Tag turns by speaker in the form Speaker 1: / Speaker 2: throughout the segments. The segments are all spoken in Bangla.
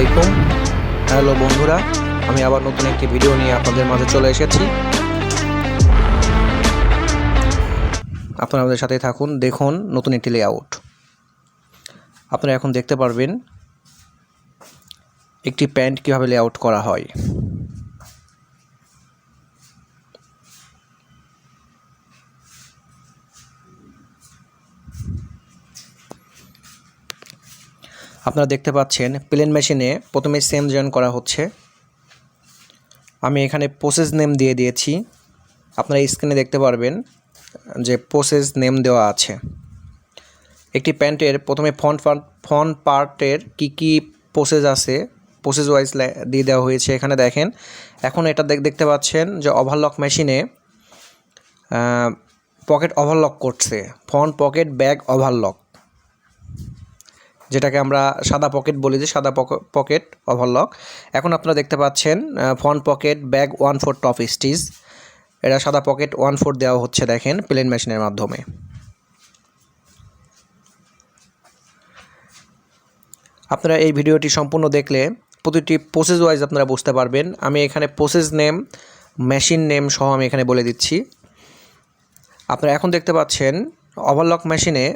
Speaker 1: আলাইকুম। হ্যালো বন্ধুরা, আমি আবার নতুন একটি ভিডিও নিয়ে আপনাদের মাঝে চলে এসেছি। আপনারা আমাদের সাথে থাকুন, দেখুন নতুন একটি লেআউট। আপনারা এখন দেখতে পারবেন একটি প্যান্ট কীভাবে লেআউট করা হয়। আপনারা দেখতে পাচ্ছেন প্লেন মেশিনে প্রথমে সেম জয়েন করা হচ্ছে। আমি এখানে প্রসেস নেম দিয়ে দিয়েছি। আপনারা স্ক্রিনে দেখতে পারবেন যে প্রসেস নেম দেওয়া আছে। একটি প্যান্টের প্রথমে ফ্রন্ট পার্টের কি প্রসেস আছে, প্রসেস ওয়াইজ দিয়ে দেওয়া হয়েছে। এখানে দেখেন, এখন এটা দেখতে পাচ্ছেন যে ওভারলক মেশিনে পকেট ওভারলক করছে, ফ্রন্ট পকেট ব্যাক ওভারলক, যেটাকে আমরা সাদা পকেট বলি, যে সাদা পকেট ওভারলক। এখন আপনারা দেখতে পাচ্ছেন front pocket back 1/4 top stitch, এটা সাদা পকেট 1/4 দেওয়া হচ্ছে দেখেন প্লেন মেশিনের মাধ্যমে। আপনারা এই ভিডিওটি সম্পূর্ণ দেখলে প্রতিটি প্রসেস ওয়াইজ আপনারা বুঝতে পারবেন। আমি এখানে প্রসেস নেম, মেশিন নেম সহ আমি এখানে বলে দিচ্ছি। আপনারা এখন দেখতে পাচ্ছেন ওভারলক মেশিনে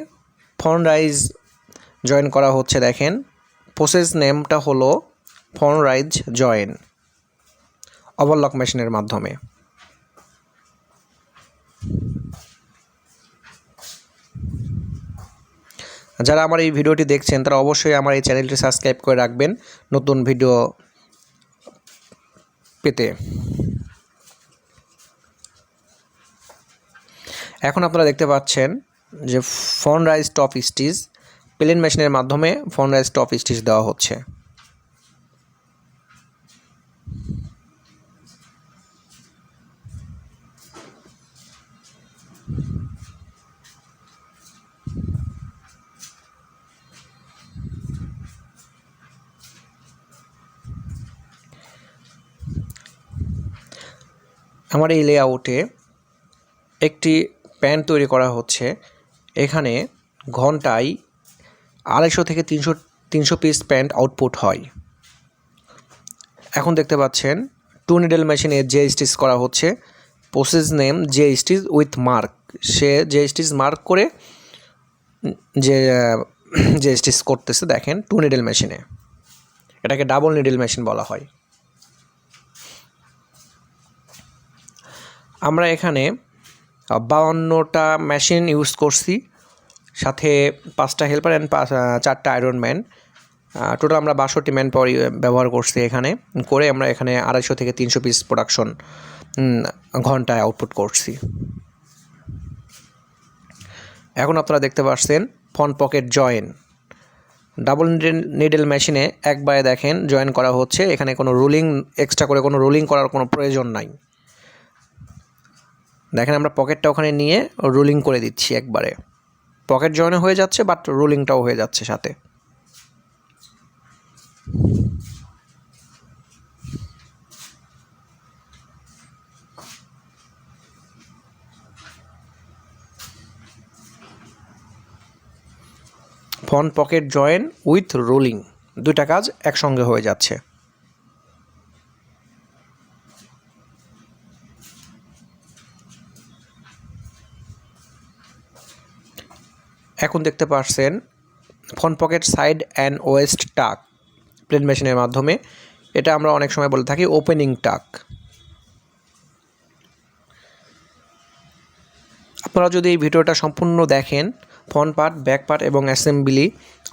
Speaker 1: ফ্রন্ট রাইজ জয়েন করা হচ্ছে দেখেন। প্রসেস নেমটা হলো ফ্রন্ট রাইজ জয়েন ওভারলক মেশিনের মাধ্যমে। যারা আমার এই ভিডিওটি দেখছেন তারা অবশ্যই আমার এই চ্যানেলটি সাবস্ক্রাইব করে রাখবেন নতুন ভিডিও পেতে। এখন আপনারা দেখতে পাচ্ছেন যে front rise top stitch plain মেশিনের মাধ্যমে ফ্রন্ট রাইজ টপ স্টিচ দেওয়া হচ্ছে। আমার এই লেআউটে একটি প্যান্ট তৈরি করা হচ্ছে। এখানে ঘন্টায় 250 থেকে 300 পিস প্যান্ট আউটপুট হয়। এখন দেখতে পাচ্ছেন 2 নিডল মেশিনে যে স্টিচ করা হচ্ছে। প্রসেস নেম যে স্টিচ উইথ মার্ক, সে যে স্টিচ মার্ক করে যে স্টিচ করতেছে দেখেন 2 নিডল মেশিনে। এটাকে ডাবল নিডল মেশিন বলা হয়। আমরা এখানে 52টা মেশিন ইউজ করছি, সাথে 5টা হেল্পার অ্যান্ড 4টা আয়রন ম্যান। টোটাল আমরা 62টি ম্যান পাওয়ার ব্যবহার করছি এখানে। করে আমরা এখানে 250 থেকে 300 পিস প্রোডাকশন ঘন্টায় আউটপুট করছি। এখন আপনারা দেখতে পাচ্ছেন front pocket join double needle মেশিনে একবারে দেখেন জয়েন করা হচ্ছে। এখানে কোনো রোলিং, এক্সট্রা করে কোনো রোলিং করার কোনো প্রয়োজন নাই। দেখেন আমরা পকেটটা ওখানে নিয়ে রোলিং করে দিচ্ছি একবারে। পকেট জয়েনও হয়ে যাচ্ছে, বাট রোলিংটাও হয়ে যাচ্ছে সাথে। Front pocket join with rolling, দুইটা কাজ একসঙ্গে হয়ে যাচ্ছে। এখন দেখতে পাচ্ছেন front pocket side and West টাক প্লেন মেশিনের মাধ্যমে। এটা আমরা অনেক সময় বলে থাকি ওপেনিং টাক। আপনারা যদি এই ভিডিওটা সম্পূর্ণ দেখেন, ফ্রন্ট পার্ট, ব্যাক পার্ট এবং অ্যাসেম্বলি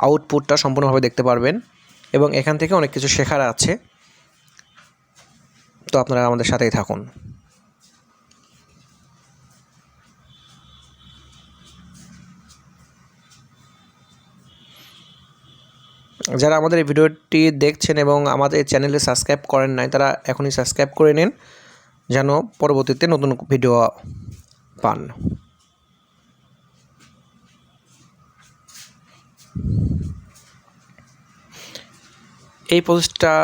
Speaker 1: আউটপুটটা সম্পূর্ণভাবে দেখতে পারবেন এবং এখান থেকে অনেক কিছু শেখার আছে। তো আপনারা আমাদের সাথেই থাকুন। যারা আমাদের এই ভিডিওটি দেখছেন এবং আমাদের চ্যানেলে সাবস্ক্রাইব করেন নাই, তারা এখনই সাবস্ক্রাইব করে নিন যেন পরবর্তীতে নতুন ভিডিও পান। এই পোস্টটা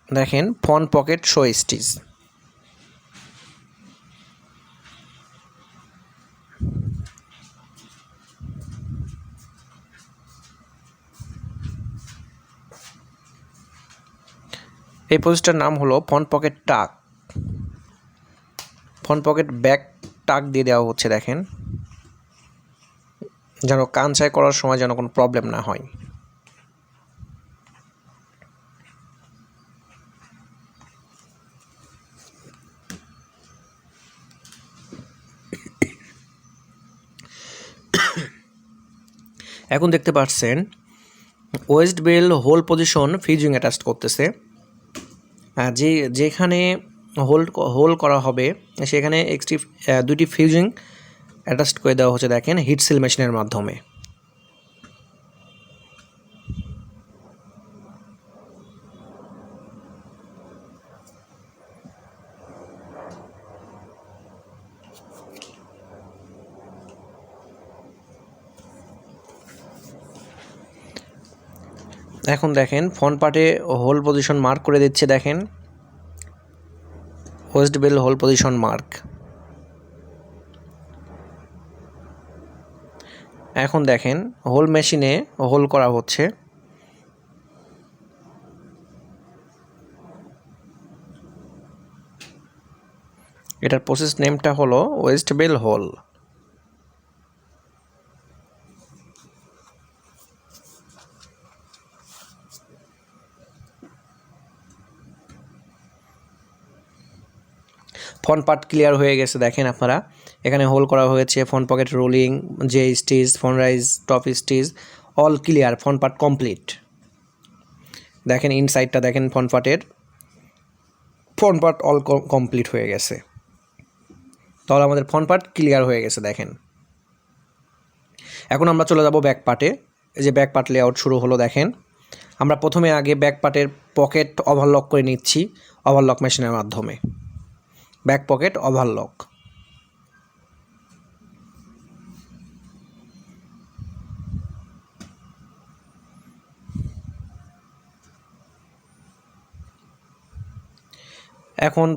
Speaker 1: দেখেন ফ্রন্ট পকেট শো স্টিচ। এই প্রসেসটার নাম হলো ফ্রন্ট পকেট টাক। ফ্রন্ট পকেট ব্যাক টাক দিয়ে দেওয়া হচ্ছে, দেখেন, যেন কানসাই করার সময় যেন কোনো প্রবলেম না হয়। এখন দেখতে পাচ্ছেন waist belt hole position fusing attach করতেছে। যেখানে হোল করা হবে সেখানে দুটি ফিউজিং অ্যাটাচ করে দেওয়া হচ্ছে, দেখেন, হিট সিল মেশিনের মাধ্যমে। এখন দেখেন ফ্রন্ট পার্টে হোল পজিশন মার্ক করে দিচ্ছে, দেখেন, waist belt hole position mark. এখন দেখেন হোল মেশিনে হোল করা হচ্ছে। এটার প্রসেস নেমটা হলো waist belt hole. Front part clear হয়ে গেছে, দেখেন আপনারা, এখানে হোল করা হয়েছে, ফ্রন্ট পকেট রোলিং, যে stitch, front rise, top stitch, all clear, front part complete. দেখেন ইনসাইডটা দেখেন, ফ্রন্ট পার্ট অল কমপ্লিট হয়ে গেছে। তাহলে আমাদের ফ্রন্ট পার্ট ক্লিয়ার হয়ে গেছে, দেখেন। এখন আমরা চলে যাব ব্যাক পার্টে। এই যে ব্যাক পার্ট লেআউট শুরু হলো, দেখেন। আমরা প্রথমে আগে ব্যাক পার্টের পকেট ওভারলক করে নিচ্ছি ওভারলক মেশিনের মাধ্যমে। Back pocket overlock. এখন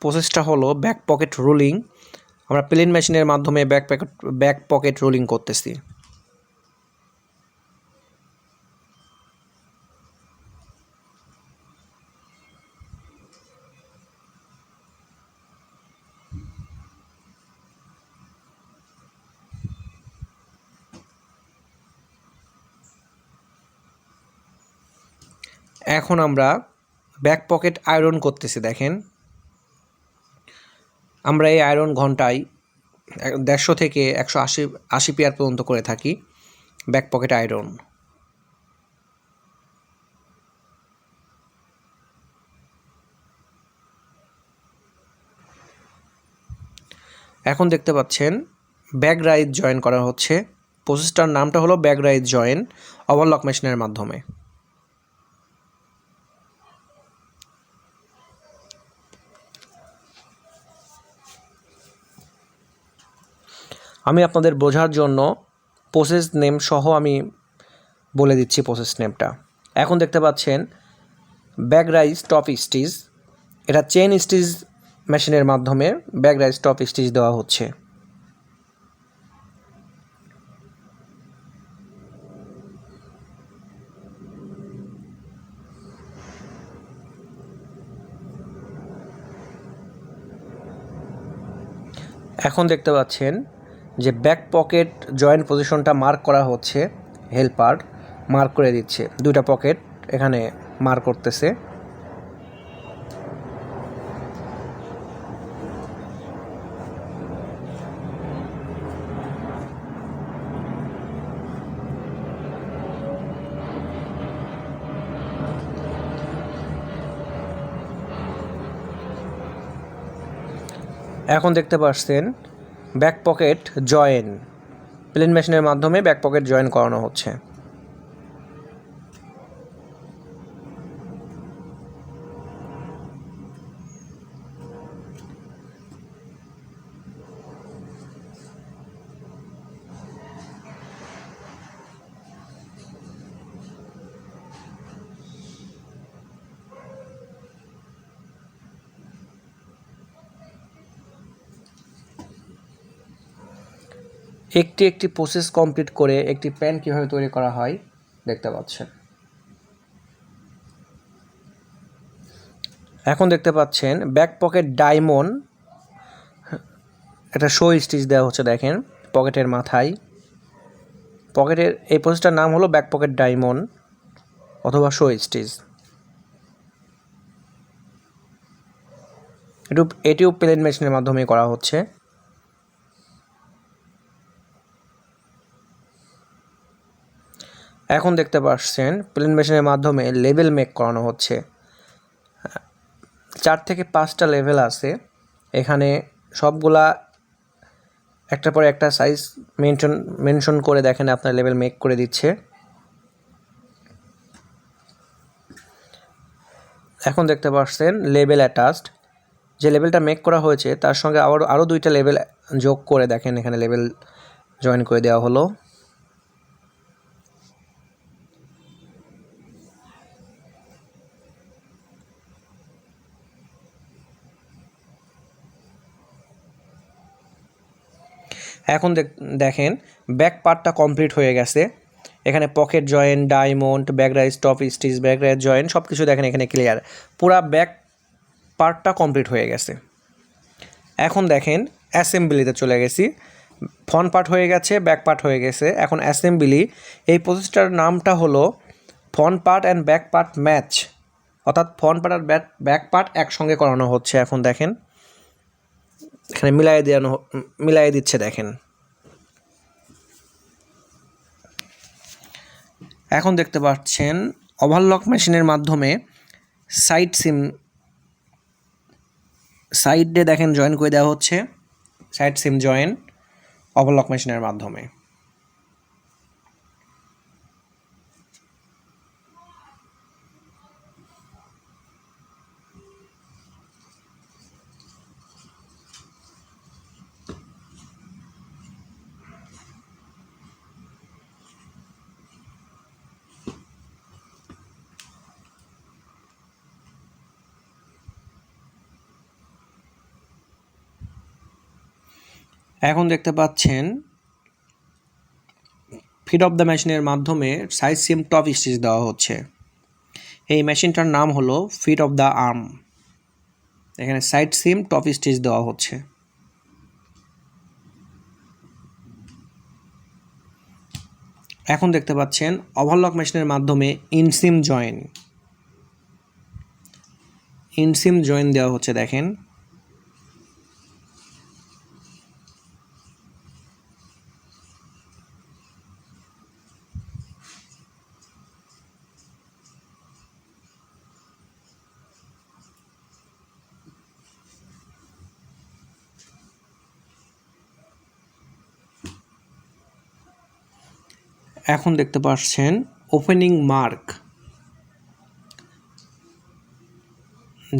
Speaker 1: প্রসেসটা হলো ব্যাক পকেট রোলিং। আমরা প্লেন মেশিনের মাধ্যমে ব্যাক পকেট রোলিং করতেছি। এখন আমরা ব্যাক পকেট আয়রন করতেছি, দেখেন। আমরা এই আয়রন ঘন্টায় 150 থেকে 180 পেয়ার পর্যন্ত করে থাকি ব্যাক পকেট আয়রন। এখন দেখতে পাচ্ছেন ব্যাক রাইজ জয়েন করা হচ্ছে। প্রসেসটার নামটা হলো ব্যাক রাইজ জয়েন ওভারলক মেশিনের মাধ্যমে। আমি আপনাদের বোঝার জন্য প্রসেস নেম সহ আমি বলে দিচ্ছি প্রসেস নেমটা। এখন দেখতে পাচ্ছেন ব্যাক রাইজ টপ স্টিচ, এটা চেন স্টিচ মেশিনের মাধ্যমে ব্যাক রাইজ টপ স্টিচ দেওয়া হচ্ছে। এখন দেখতে পাচ্ছেন যে ব্যাক পকেট জয়েন্ট পজিশনটা মার্ক করা হচ্ছে, হেল্পার মার্ক করে দিচ্ছে, দুইটা পকেট এখানে মার্ক করতেছে। এখন দেখতে পাচ্ছেন ব্যাক পকেট জয়েন প্লেন মেশিনের মাধ্যমে ব্যাক পকেট জয়েন করানো হচ্ছে। একটি প্রসেস কমপ্লিট করে একটি প্যান্ট কীভাবে তৈরি করা হয় দেখতে পাচ্ছেন। এখন দেখতে পাচ্ছেন ব্যাক পকেট ডায়মন্ড, একটা শো স্টিচ দেওয়া হচ্ছে দেখেন পকেটের মাথায়। পকেটের এই প্রসেসটার নাম হলো ব্যাক পকেট ডায়মন্ড অথবা শো স্টিচ। এটিও প্লেন মেশিনের মাধ্যমে করা হচ্ছে। এখন দেখতে পাচ্ছেন প্লেন মেশিনের মাধ্যমে লেভেল মেক করানো হচ্ছে। 4 থেকে 5টা লেভেল আছে এখানে, সবগুলা একটার পর একটা সাইজ মেনশন করে দেখেন আপনার লেভেল মেক করে দিচ্ছে। এখন দেখতে পাচ্ছেন লেভেল অ্যাটাচড, যে লেভেলটা মেক করা হয়েছে তার সঙ্গে আরও 2টা লেভেল যোগ করে দেখেন এখানে লেভেল জয়েন করে দেওয়া হলো। এখন দেখেন ব্যাক পার্টটা কমপ্লিট হয়ে গেছে। এখানে pocket joint, diamond, back rise, top stitch, back rise joint সব কিছু দেখেন এখানে ক্লিয়ার। পুরা ব্যাক পার্টটা কমপ্লিট হয়ে গেছে। এখন দেখেন অ্যাসেম্বলিতে চলে গেছি। ফ্রন্ট পার্ট হয়ে গেছে, ব্যাক পার্ট হয়ে গেছে, এখন অ্যাসেম্বলি। এই প্রসেসটার নামটা হলো front part and back part match, অর্থাৎ ফ্রন্ট পার্ট আর ব্যাক পার্ট একসঙ্গে করানো হচ্ছে। এখন দেখেন এখানে মিলাই দিচ্ছে দেখেন। এখন দেখতে পাচ্ছেন ওভারলক মেশিনের মাধ্যমে সাইডে দেখেন জয়েন করে দেওয়া হচ্ছে, সাইড সিম জয়েন ওভারলক মেশিনের মাধ্যমে। এখন দেখতে পাচ্ছেন ফিট অফ দ্য মেশিনের মাধ্যমে সাইড সিম টপ স্টিচ দেওয়া হচ্ছে। এই মেশিনটার নাম হলো ফিট অফ দ্য আর্ম। এখানে সাইড সিম টপ স্টিচ দেওয়া হচ্ছে। এখন দেখতে পাচ্ছেন ওভারলক মেশিনের মাধ্যমে ইনসিম জয়েন দেওয়া হচ্ছে দেখেন। এখন দেখতে পাচ্ছেন ওপেনিং মার্ক,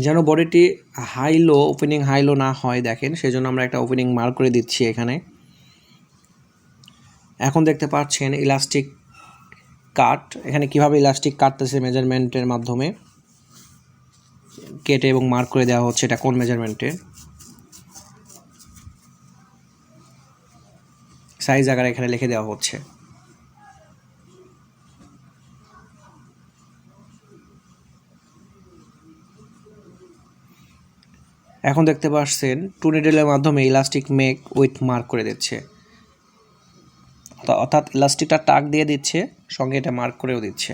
Speaker 1: যেন বডিটি ওপেনিং হাই লো না হয় দেখেন, সেজন্য আমরা একটা ওপেনিং মার্ক করে দিচ্ছি এখানে। এখন দেখতে পাচ্ছেন ইলাস্টিক কাট, এখানে কিভাবে ইলাস্টিক কাটতেছে মেজারমেন্টের মাধ্যমে কেটে এবং মার্ক করে দেওয়া হচ্ছে এটা কোন মেজারমেন্টে, সাইজ আকারে এখানে লিখে দেওয়া হচ্ছে। এখন দেখতে পাচ্ছেন টু নিডলের মাধ্যমে ইলাস্টিক মেক উইথ মার্ক করে দিচ্ছে, অর্থাৎ ইলাস্টিকটা টাক দিয়ে দিচ্ছে, সঙ্গে এটা মার্ক করেও দিচ্ছে।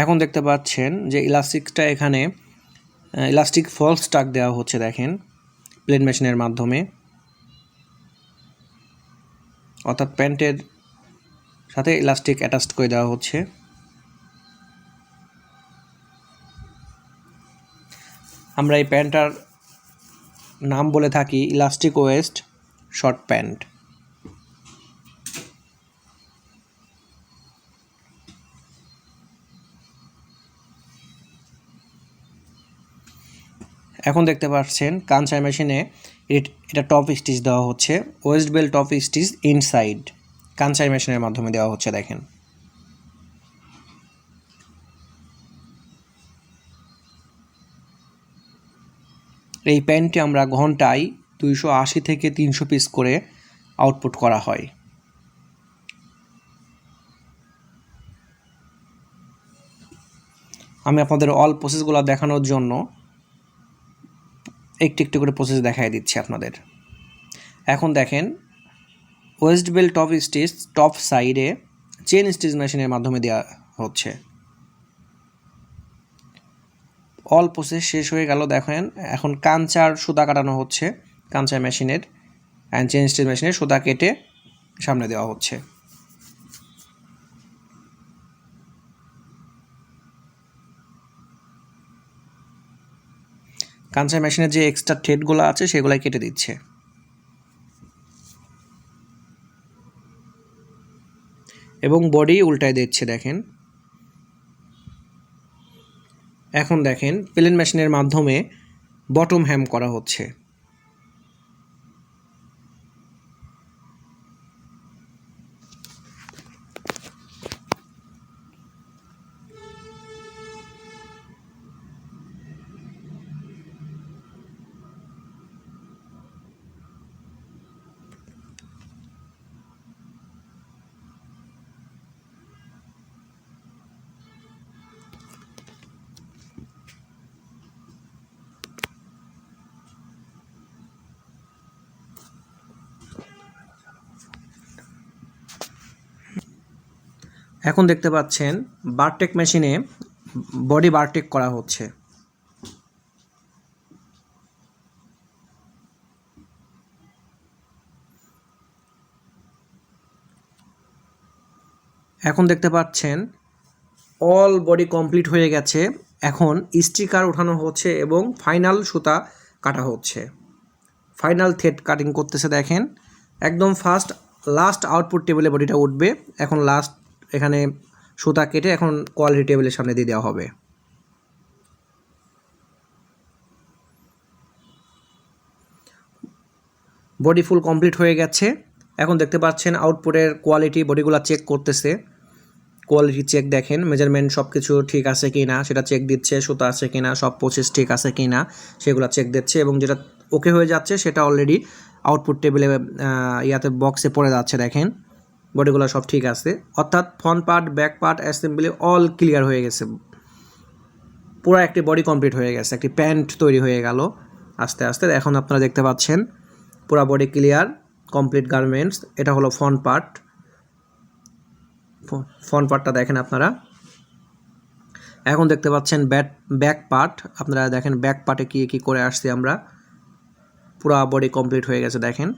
Speaker 1: এখন দেখতে পাচ্ছেন যে ইলাস্টিকটা এখানে ইলাস্টিক ফলস টাক দেওয়া হচ্ছে দেখেন প্লেন মেশিনের মাধ্যমে, অর্থাৎ প্যান্টের সাথে ইলাস্টিক অ্যাটাচড করে দেওয়া হচ্ছে। আমরা এই প্যান্টটার নাম বলে থাকি ইলাস্টিক ওয়েস্ট শর্ট প্যান্ট। এখন দেখতে পাচ্ছেন কাঞ্চাই মেশিনে এটা টপ স্টিচ দেওয়া হচ্ছে, waist belt top stitch inside Kansai মেশিনের মাধ্যমে দেওয়া হচ্ছে। দেখেন এই প্যান্টটি আমরা ঘন্টায় 280 থেকে 300 পিস করে আউটপুট করা হয়। আমি আপনাদের অল প্রসেসগুলো দেখানোর জন্য একটু একটু করে প্রসেস দেখাই দিচ্ছি আপনাদের। এখন দেখেন West belt top stitch top সাইডে চেন স্টিচ মেশিনের মাধ্যমে দেওয়া হচ্ছে। অল প্রসেস শেষ হয়ে গেল। দেখেন এখন কাঞ্চার সুতা কাটানো হচ্ছে, কাঞ্চা মেশিনের অ্যান্ড চেন স্টিচ মেশিনের সুতা কেটে সামনে দেওয়া হচ্ছে। কাঞ্চা মেশিনের যে এক্সট্রা থ্রেডগুলো আছে সেগুলাই কেটে দিচ্ছে। এবং বডি উল্টায় দিচ্ছে। দেখেন এখন দেখেন প্লেন মেশিনের মাধ্যমে বটম হ্যাম করা হচ্ছে। এখন দেখতে পাচ্ছেন বারটেক মেশিনে বডি বারটেক করা হচ্ছে। এখন দেখতে পাচ্ছেন অল বডি কমপ্লিট হয়ে গেছে। এখন স্টিকার ওঠানো হচ্ছে এবং ফাইনাল সুতা কাটা হচ্ছে, ফাইনাল থ্রেড কাটিং করতেছে। দেখেন একদম লাস্ট আউটপুট টেবিলে বডিটা উঠবে। এখন লাস্ট এখানে সুতা কেটে এখন কোয়ালিটি টেবিলের সামনে দিয়ে দেওয়া হবে। বডি ফুল কমপ্লিট হয়ে গেছে। এখন দেখতে পাচ্ছেন আউটপুটের কোয়ালিটি, বডিগুলো চেক করতেছে। কোয়ালিটি চেক দেখেন, মেজারমেন্ট সব কিছু ঠিক আছে কি না সেটা চেক দিচ্ছে, সুতা আছে কি না, সব প্রসেস ঠিক আছে কি না সেগুলো চেক দিচ্ছে। এবং যেটা ওকে হয়ে যাচ্ছে সেটা অলরেডি আউটপুট টেবিলে ইয়াতে বক্সে পড়ে যাচ্ছে। দেখেন বডিগুলো সব ঠিক আছে, অর্থাৎ front part, back part, assembly all clear হয়ে গেছে। পুরো একটি বডি কমপ্লিট হয়ে গেছে, একটি প্যান্ট তৈরি হয়ে গেল আস্তে আস্তে। এখন আপনারা দেখতে পাচ্ছেন পুরো বডি ক্লিয়ার, কমপ্লিট গার্মেন্টস। এটা হলো ফ্রন্ট পার্ট। ফ্রন্ট পার্টটা দেখেন আপনারা। এখন দেখতে পাচ্ছেন ব্যাক পার্ট। আপনারা দেখেন ব্যাক পার্টে কি করে আসছি আমরা। পুরো বডি কমপ্লিট হয়ে গেছে। দেখেন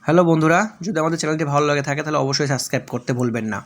Speaker 1: হ্যালো বন্ধুরা, যদি আমাদের চ্যানেলটি ভালো লাগে থাকে তাহলে অবশ্যই সাবস্ক্রাইব করতে ভুলবেন না।